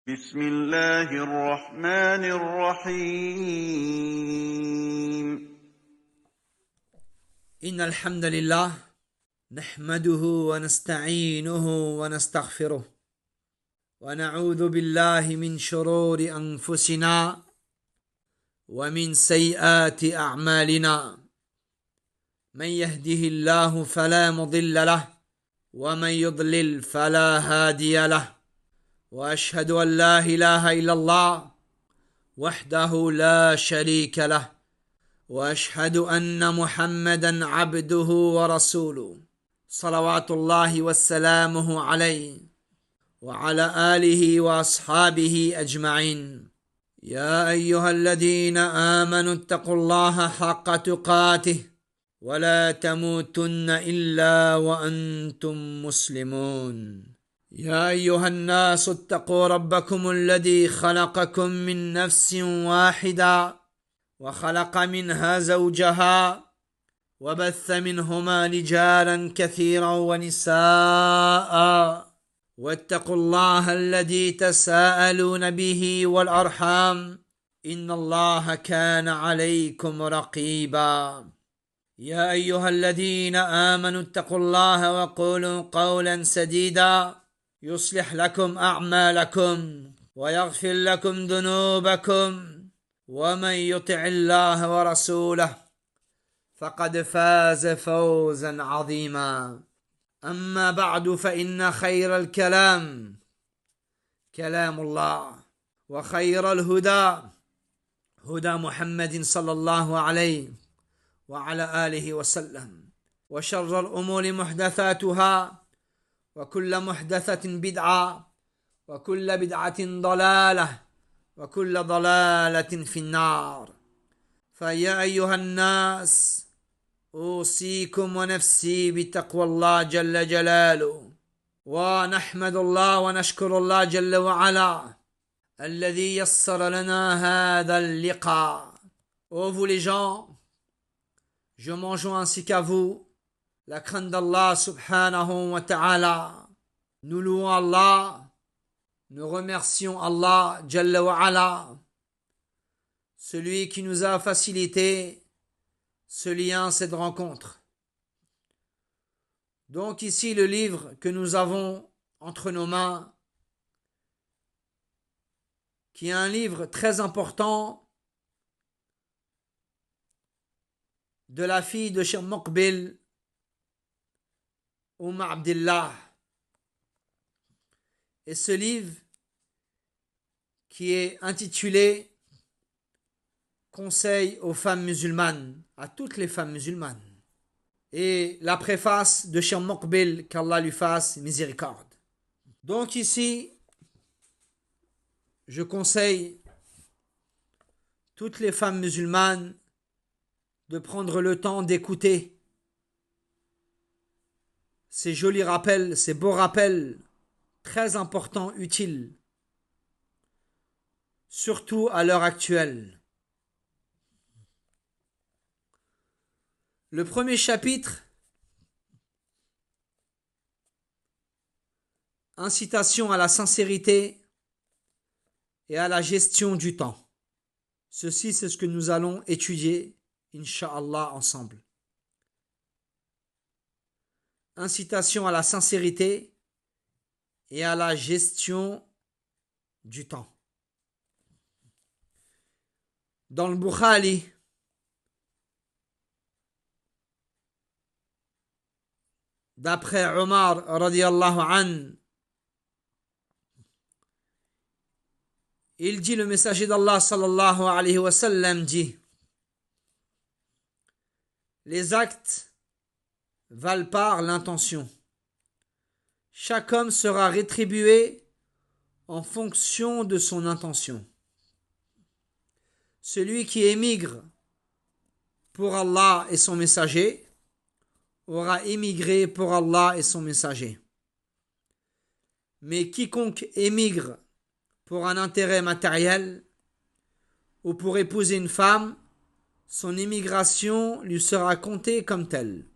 بسم الله الرحمن الرحيم إن الحمد لله نحمده ونستعينه ونستغفره ونعوذ بالله من شرور أنفسنا ومن سيئات أعمالنا من يهده الله فلا مضل له ومن يضلل فلا هادي له وأشهد أن لا إله إلا الله وحده لا شريك له وأشهد أن محمدا عبده ورسوله صلوات الله وسلامه عليه وعلى آله وأصحابه أجمعين يا أيها الذين آمنوا اتقوا الله حق تقاته ولا تموتن إلا وأنتم مسلمون يا أيها الناس اتقوا ربكم الذي خلقكم من نفس واحدة وخلق منها زوجها وبث منهما رجالا كثيرا ونساء واتقوا الله الذي تساءلون به والأرحام إن الله كان عليكم رقيبا يا أيها الذين آمنوا اتقوا الله وقولوا قولا سديدا يصلح لكم أعمالكم ويغفر لكم ذنوبكم ومن يطع الله ورسوله فقد فاز فوزا عظيما أما بعد فإن خير الكلام كلام الله وخير الهدى هدى محمد صلى الله عليه وعلى آله وسلم وشر الأمور محدثاتها وكل محدثة بدعة وكل بدعة ضلالة وكل ضلالة في النار فيا أيها الناس أوصيكم ونفسي بتقوى الله جل جلاله ونحمد الله ونشكر الله جل وعلا الذي يسر لنا هذا اللقاء. Ô vous les gens, je m'enjoins ainsi qu'à vous la crainte d'Allah subhanahu wa ta'ala. Nous louons Allah, nous remercions Allah Jalla wa ala, celui qui nous a facilité ce lien, cette rencontre. Donc ici le livre que nous avons entre nos mains, qui est un livre très important de la fille de Cheikh Moqbil, Abdillah. Et ce livre qui est intitulé Conseil aux femmes musulmanes, à toutes les femmes musulmanes. Et la préface de Cheikh Moqbil, qu'Allah lui fasse miséricorde. Donc ici, je conseille toutes les femmes musulmanes de prendre le temps d'écouter ces jolis rappels, ces beaux rappels, très importants, utiles, surtout à l'heure actuelle. Le premier chapitre, incitation à la sincérité et à la gestion du temps. Ceci, c'est ce que nous allons étudier, Inch'Allah, ensemble. Incitation à la sincérité et à la gestion du temps. Dans le Bukhari, d'après Omar radiyallahu an, il dit, le messager d'Allah sallallahu alayhi wa sallam dit: les actes valent par l'intention. Chaque homme sera rétribué en fonction de son intention. Celui qui émigre pour Allah et son messager aura émigré pour Allah et son messager. Mais quiconque émigre pour un intérêt matériel ou pour épouser une femme, son émigration lui sera comptée comme telle.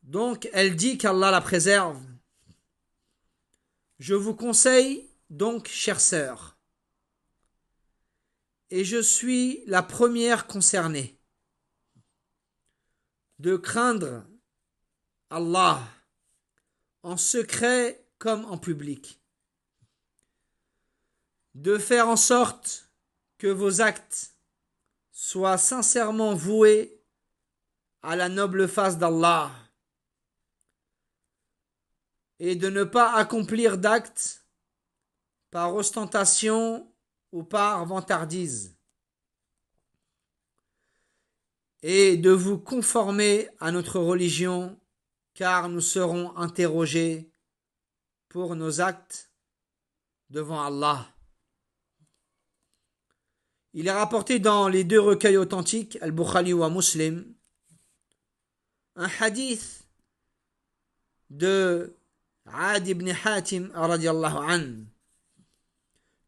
Donc elle dit qu'Allah la préserve. Je vous conseille donc, chères sœurs, et je suis la première concernée, de craindre Allah en secret comme en public, de faire en sorte que vos actes soient sincèrement voués à la noble face d'Allah et de ne pas accomplir d'actes par ostentation ou par vantardise, et de vous conformer à notre religion, car nous serons interrogés pour nos actes devant Allah. Il est rapporté dans les deux recueils authentiques, Al-Bukhari ou Muslim, un hadith de Adi ibn Hatim radiallahu anhu,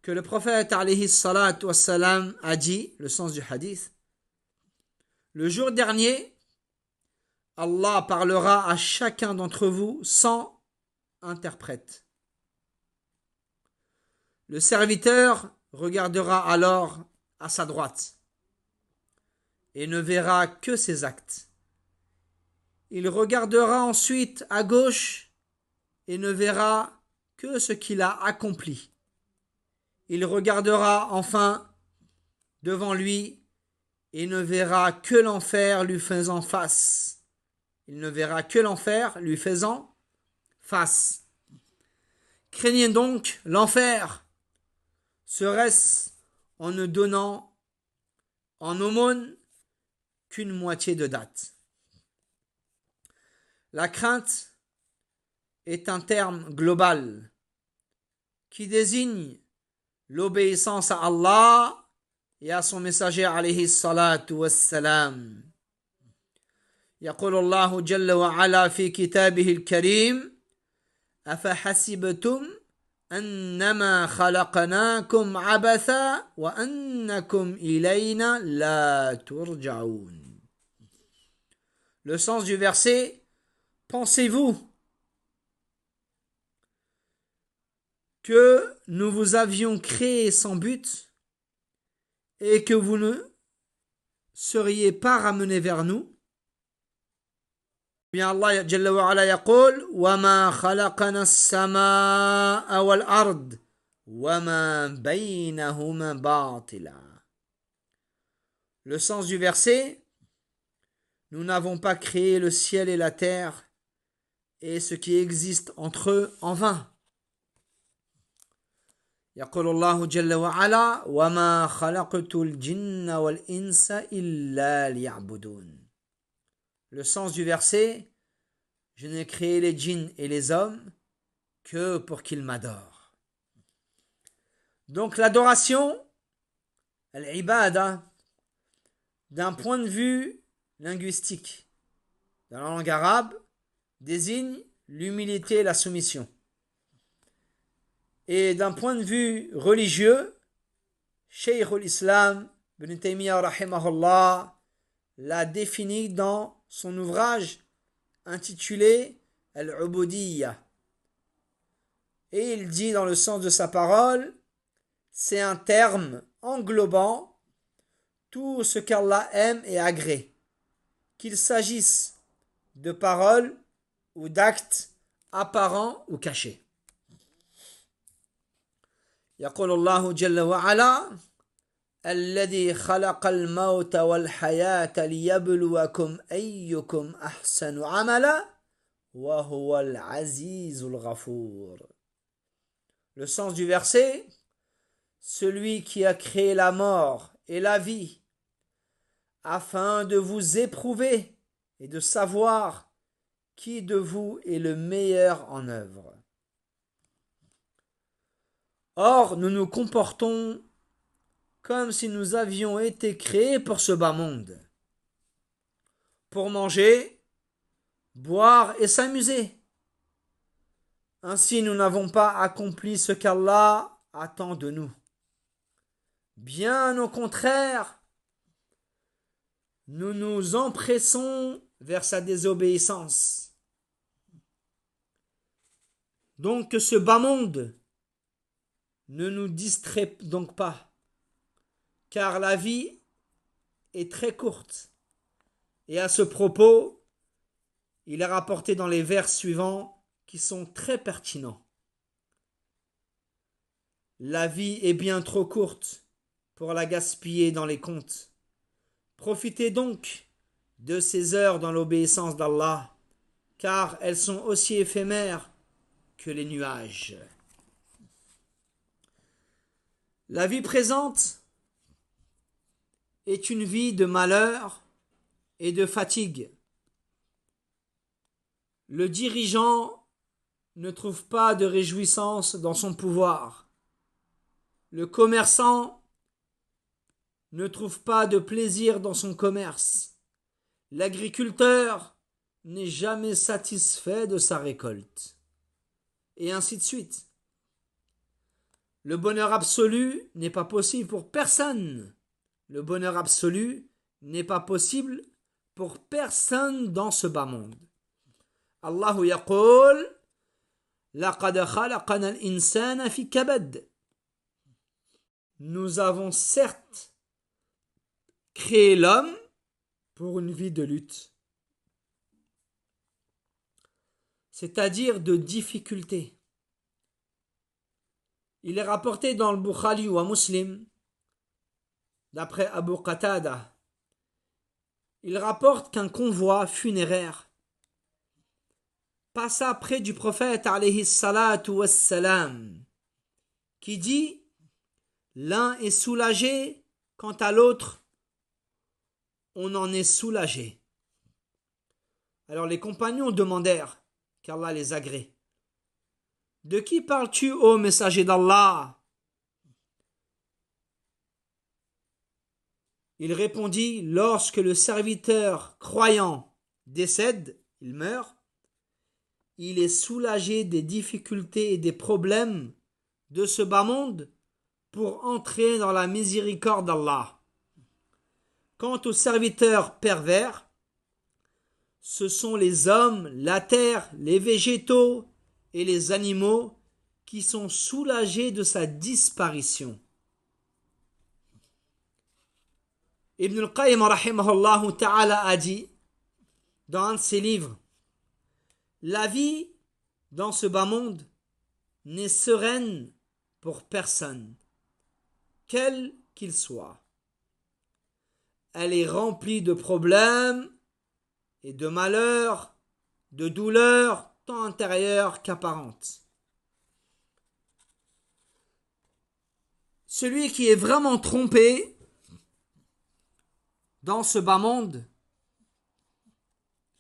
que le prophète alayhi salatu wassalam a dit, le sens du hadith: le jour dernier, Allah parlera à chacun d'entre vous sans interprète. Le serviteur regardera alors à sa droite et ne verra que ses actes. Il regardera ensuite à gauche et ne verra que ce qu'il a accompli. Il regardera enfin devant lui et ne verra que l'enfer lui faisant face. Il ne verra que l'enfer lui faisant face. Craignez donc l'enfer. Serait-ce en ne donnant en aumône qu'une moitié de date. La crainte est un terme global qui désigne l'obéissance à Allah et à son messager alayhi salatu wassalam. يقول الله جل وعلا في كتابه الكريم: أفحسبتم أنما خلقناكم عبثا وأنكم إلينا لا ترجعون. Le sens du verset: pensez-vous que nous vous avions créé sans but et que vous ne seriez pas ramenés vers nous? Bien Allah Jalla wa Ala yaqul: وَمَا خَلَقَنَا السَّمَاءَ وَالْأَرْضَ وَمَا بَيْنَهُمَا بَاطِلًا. Le sens du verset: nous n'avons pas créé le ciel et la terre et ce qui existe entre eux en vain. يقول الله جل وعلا: وَمَا خَلَقْتُ الْجِنَّ وَالْإِنسَ إِلَّا لِيَعْبُدُونَ. Le sens du verset: je n'ai créé les djinns et les hommes que pour qu'ils m'adorent. Donc l'adoration, l'ibada, d'un point de vue linguistique, dans la langue arabe, désigne l'humilité et la soumission. Et d'un point de vue religieux, Cheikh al-Islam Ibn Taymiyyah rahimahullah l'a défini dans son ouvrage intitulé Al-Ubudiyya. Et il dit dans le sens de sa parole: c'est un terme englobant tout ce qu'Allah aime et agrée, qu'il s'agisse de paroles ou d'actes apparents ou cachés. يقول الله جل وعلا: الذي خلق الموت والحياة ليبلوكم أيكم أحسن عملا وهو العزيز الغفور. Le sens du verset: celui qui a créé la mort et la vie afin de vous éprouver et de savoir qui de vous est le meilleur en œuvre. Or, nous nous comportons comme si nous avions été créés pour ce bas monde, pour manger, boire et s'amuser. Ainsi, nous n'avons pas accompli ce qu'Allah attend de nous. Bien au contraire, nous nous empressons vers sa désobéissance. Donc que ce bas monde ne nous distrait donc pas, car la vie est très courte. Et à ce propos, il est rapporté dans les vers suivants qui sont très pertinents. La vie est bien trop courte pour la gaspiller dans les contes. Profitez donc de ces heures dans l'obéissance d'Allah, car elles sont aussi éphémères que les nuages. La vie présente est une vie de malheur et de fatigue. Le dirigeant ne trouve pas de réjouissance dans son pouvoir. Le commerçant ne trouve pas de plaisir dans son commerce. L'agriculteur n'est jamais satisfait de sa récolte. Et ainsi de suite. Le bonheur absolu n'est pas possible pour personne. Le bonheur absolu n'est pas possible pour personne dans ce bas monde. Allahu yaqul laqad khalaqana al-insana fi kabad. Nous avons certes créé l'homme pour une vie de lutte, c'est-à-dire de difficulté. Il est rapporté dans le Bukhari ou à Muslim, d'après Abu Qatada, il rapporte qu'un convoi funéraire passa près du prophète alayhi salatu wassalam, qui dit: l'un est soulagé, quant à l'autre, on en est soulagé. Alors les compagnons demandèrent, qu'Allah les agrée: de qui parles-tu, ô messager d'Allah? Il répondit: lorsque le serviteur croyant décède, il meurt, il est soulagé des difficultés et des problèmes de ce bas monde pour entrer dans la miséricorde d'Allah. Quant aux serviteurs pervers, ce sont les hommes, la terre, les végétaux et les animaux qui sont soulagés de sa disparition. Ibn al-Qayyim rahimahullah ta'ala a dit dans un de ses livres: la vie dans ce bas monde n'est sereine pour personne, quel qu'il soit. Elle est remplie de problèmes et de malheurs, de douleurs tant intérieures qu'apparentes. Celui qui est vraiment trompé dans ce bas monde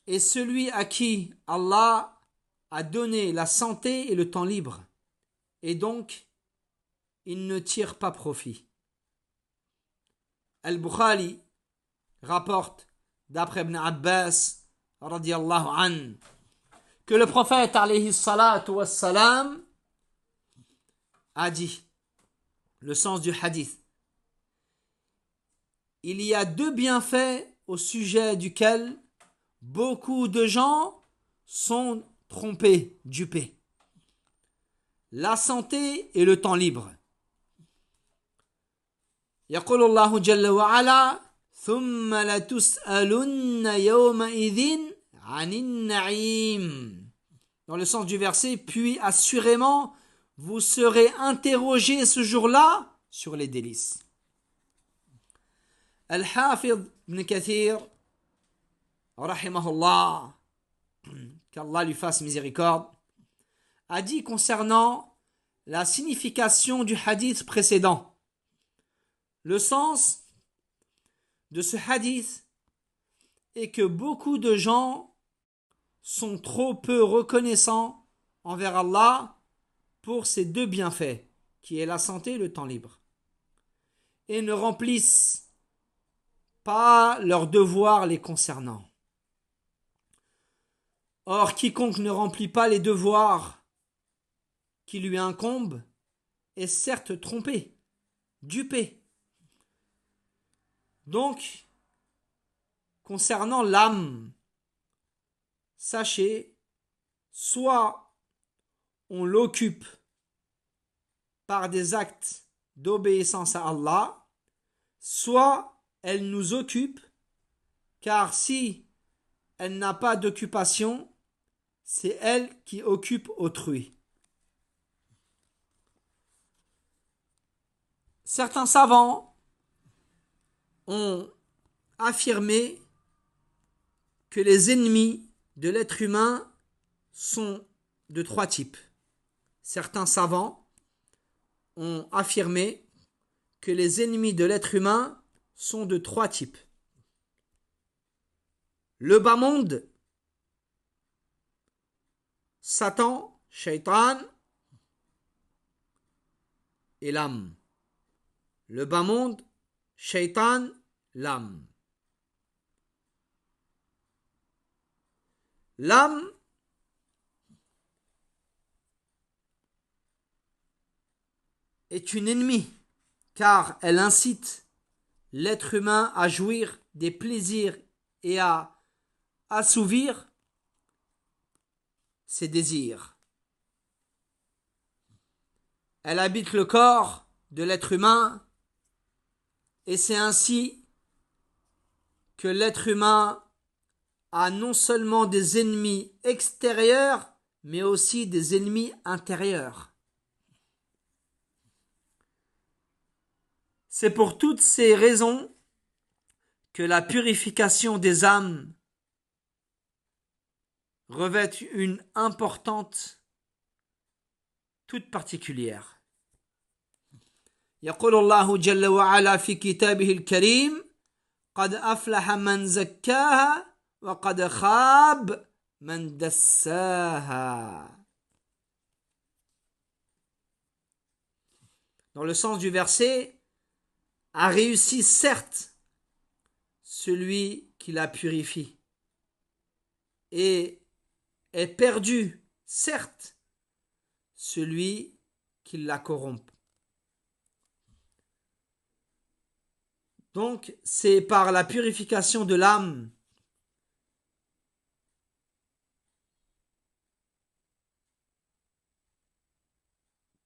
est celui à qui Allah a donné la santé et le temps libre, et donc il ne tire pas profit. Al-Bukhari rapporte d'après Ibn Abbas radiyallahu an que le prophète alayhi salatu wassalam a dit, le sens du hadith: il y a deux bienfaits au sujet duquel beaucoup de gens sont trompés, dupés: la santé et le temps libre. يقول الله جل وعلا ثم لتسألن يومئذ عن النعيم. Dans le sens du verset, puis assurément vous serez interrogés ce jour-là sur les délices. Al-Hafidh ibn Kathir rahimahullah, qu'Allah lui fasse miséricorde, a dit concernant la signification du hadith précédent: le sens de ce hadith est que beaucoup de gens sont trop peu reconnaissants envers Allah pour ces deux bienfaits, qui est la santé et le temps libre, et ne remplissent pas leurs devoirs les concernant. Or, quiconque ne remplit pas les devoirs qui lui incombent est certes trompé, dupé. Donc, concernant l'âme, sachez, soit on l'occupe par des actes d'obéissance à Allah, soit elle nous occupe, car si elle n'a pas d'occupation, c'est elle qui occupe autrui. Certains savants ont affirmé que les ennemis de l'être humain sont de 3 types. Certains savants ont affirmé que les ennemis de l'être humain sont de 3 types. Le bas monde, Satan, Shaitan et l'âme. Le bas monde, Shaitan, l'âme. L'âme est une ennemie, car elle incite l'être humain à jouir des plaisirs et à assouvir ses désirs. Elle habite le corps de l'être humain et c'est ainsi que l'être humain a non seulement des ennemis extérieurs, mais aussi des ennemis intérieurs. C'est pour toutes ces raisons que la purification des âmes revêt une importance toute particulière. يقول الله جل وعلا في كتابه الكريم قد أفلح من زكاها وقد خاب من دساها. Dans le sens du verset, a réussi certes celui qui la purifie et est perdu certes celui qui la corrompt. Donc c'est par la purification de l'âme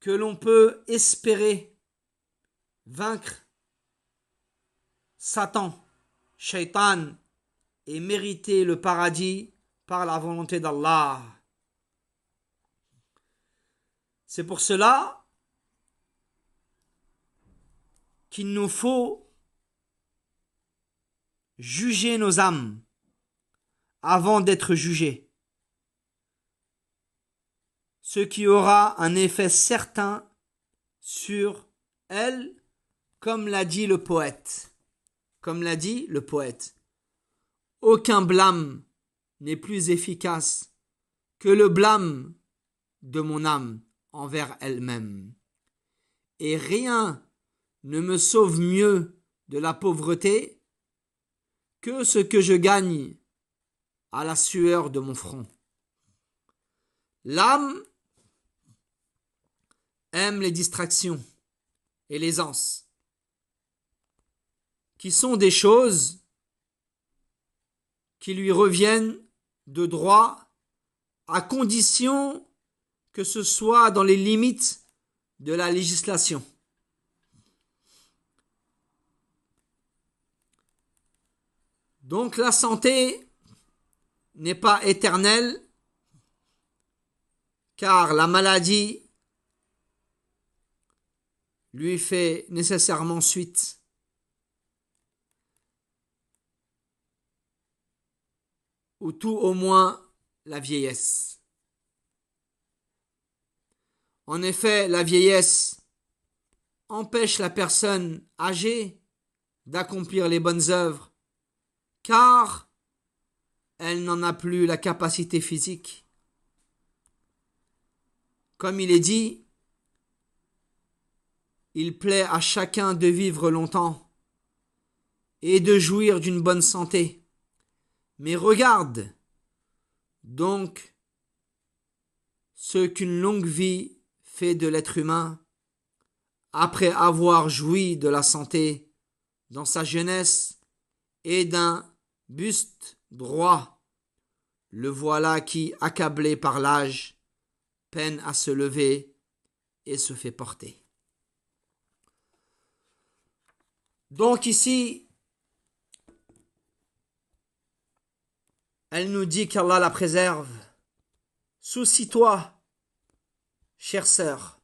que l'on peut espérer vaincre Satan, Shaitan et mériter le paradis par la volonté d'Allah. C'est pour cela qu'il nous faut juger nos âmes avant d'être jugés, ce qui aura un effet certain sur elles, comme l'a dit le poète. Comme l'a dit le poète, aucun blâme n'est plus efficace que le blâme de mon âme envers elle-même. Et rien ne me sauve mieux de la pauvreté que ce que je gagne à la sueur de mon front. L'âme aime les distractions et l'aisance, qui sont des choses qui lui reviennent de droit à condition que ce soit dans les limites de la législation. Donc la santé n'est pas éternelle, car la maladie lui fait nécessairement suite. Ou tout au moins la vieillesse. En effet, la vieillesse empêche la personne âgée d'accomplir les bonnes œuvres, car elle n'en a plus la capacité physique. Comme il est dit, il plaît à chacun de vivre longtemps et de jouir d'une bonne santé. Mais regarde donc ce qu'une longue vie fait de l'être humain après avoir joui de la santé dans sa jeunesse et d'un buste droit. Le voilà qui, accablé par l'âge, peine à se lever et se fait porter. Donc ici, elle nous dit qu'Allah la préserve. Soucie-toi, chère sœur,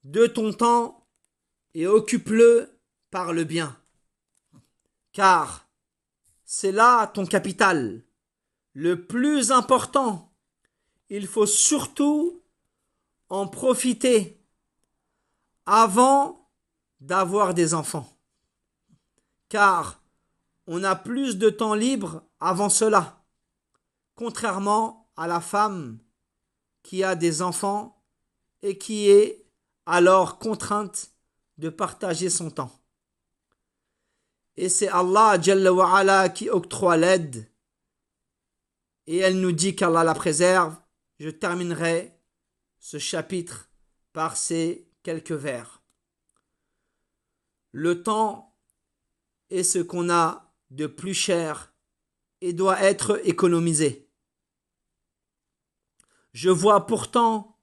de ton temps et occupe-le par le bien. Car c'est là ton capital, le plus important. Il faut surtout en profiter avant d'avoir des enfants. Car on a plus de temps libre avant cela, contrairement à la femme qui a des enfants et qui est alors contrainte de partager son temps. Et c'est Allah Jalla wa Ala qui octroie l'aide. Et elle nous dit qu'Allah la préserve. Je terminerai ce chapitre par ces quelques vers. Le temps est ce qu'on a de plus cher et doit être économisé. Je vois pourtant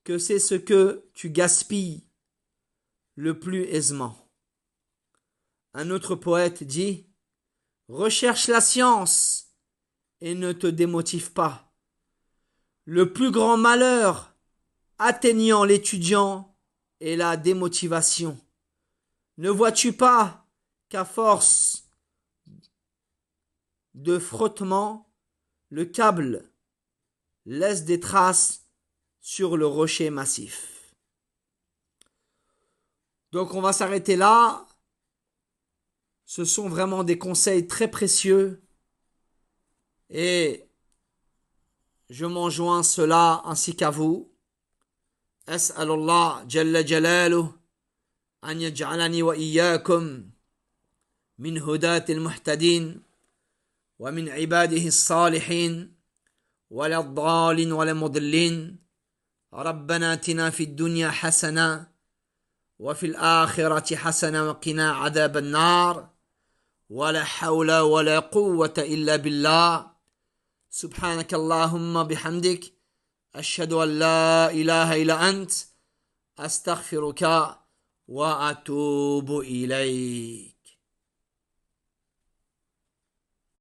que c'est ce que tu gaspilles le plus aisément. Un autre poète dit « Recherche la science et ne te démotive pas. Le plus grand malheur atteignant l'étudiant est la démotivation. Ne vois-tu pas qu'à force de frottement, le câble laisse des traces sur le rocher massif. » Donc on va s'arrêter là. Ce sont vraiment des conseils très précieux et je m'en joins cela ainsi qu'à vous. As'alullah Jalla Jalaluh an yaj'alani wa iyyakum min hudati al-muhtadin wa min ibadihi as-salihin wa la dhalin wa la mudillin. ربنا آتنا في الدنيا حسنة وفي الآخرة حسنة وقنا عذاب النار ولا حول ولا قوة إلا بالله سبحانك اللهم بحمدك أشهد أن لا إله إلا أنت أستغفرك وأتوب إليك.